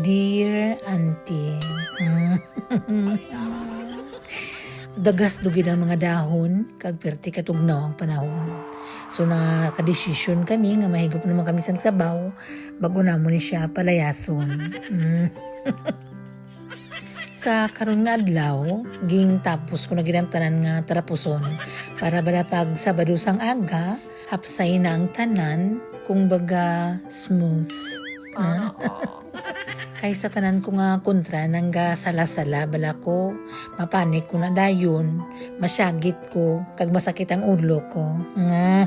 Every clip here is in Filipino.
Dear Auntie, dagas dugi ang mga dahon, kag perti katugnaw ang panahon. So nakadesisyon kami nga mahigop naman kami sang sabaw, bago namon ni siya palayason. Sa karon nga adlaw, ging tapos ko na ginantanan nga tarapuson para bala pag Sabado sang aga, hapsay na ang tanan, kung baga smooth. Kay sa tanan ko nga kontra nang ga sala-sala bala ko, mapanik ko na dayon, masyagit ko, kag masakit ang ulo ko. Nga,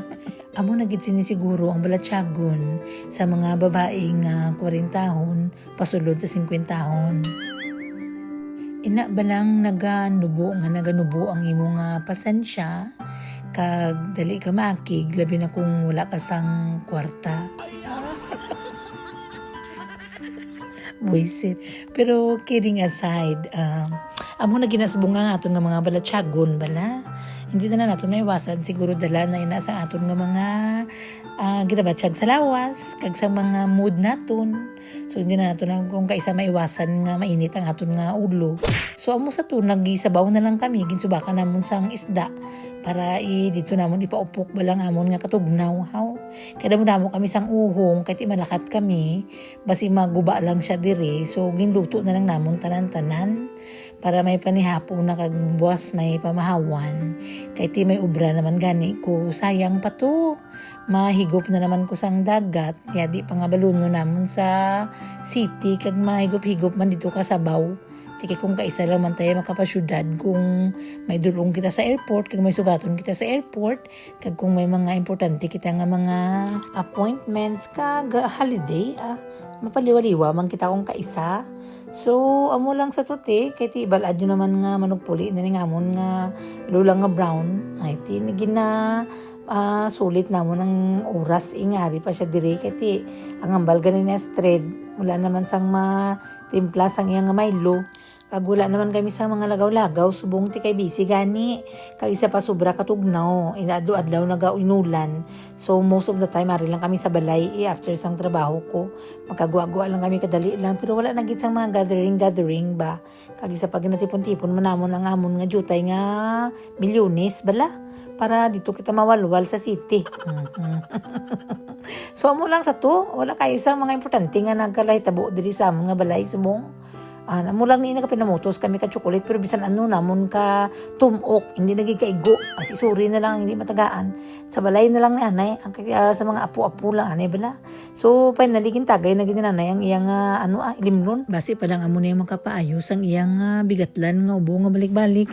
amo na gid sinisiguro ang balatsagon sa mga babaeng 40 tahon pasulod sa 50 tahon. Ina balang naganubo ang imong pasensya, kag dali ka makig, labi na kung wala ka sang kwarta. Buisit. Pero kidding aside, amo na ginasbunga nga aton nga mga balatsagon bala. Hindi na nato na iwasan, siguro dala na ina sa aton nga mga ginabatsyag sa lawas, kag sa mga mood naton. So hindi na nato na kung kaisa maiwasan nga mainit ang aton nga ulo. So amo sa to, nagisabaw na lang kami, ginsubakan namon sang isda para dito namon ipaupok balang amon nga katugnaw. Kaya damo kami sang uhong, kahit malakat kami, basi maguba lang siya dire. So ginluto na lang namon tanan-tanan para may panihapo na kag buwas may pamahawan. Kahit may ubra naman gani ko, sayang pa to. Mahigop na naman ko sang dagat, kaya di pa nga baluno namon sa city, kag mahigop-higop man dito ka Sabaw. Tiki kung kaisa lang man tayo makapasyudad, kung may dulong kita sa airport, kag may sugaton kita sa airport, kag kung may mga importante kita nga mga appointments kag holiday, mapaliwaliwa man kita kung kaisa. So amo lang sa tuti, kay ti balad yun naman nga manugpuli na ni ngamon nga lulang nga brown, ay ti gina sulit namon ang oras, ingari pa siya dire, kay ti ang ambal ganin na thread, wala naman sang matimpla sang iyang nga Milo. Kag wala naman kami sa mga lagaw-lagaw, subong ti kay busy gani. Kag isa pa sobra katugnaw, adlaw nagaunulan. So most of the time ari lang kami sa balay after sang trabaho ko. Magkagwa-gwa lang kami kadali lang, pero wala nagit sang mga gathering ba. Kag isa pa ginatipon-tipon man namon ang amon nga jutay nga milyones bala para dito kita mawalwal sa city. So amo lang sa to, wala kayo sa mga importante nga nagkalahitabo diri sa amon nga balay subong. Amo lang ni pinamutos kami ka chocolate, pero bisan ano namon ka tumok, hindi nagigaigo at isuri na lang, hindi matagaan sa balay na lang ni anay sa mga apo-apo lang anay bala. So finally gintagay na ginanay ang iyang ilimnon, base pa lang amo na yung makapaayos ang iyang bigatlan nga ubo nga balik-balik.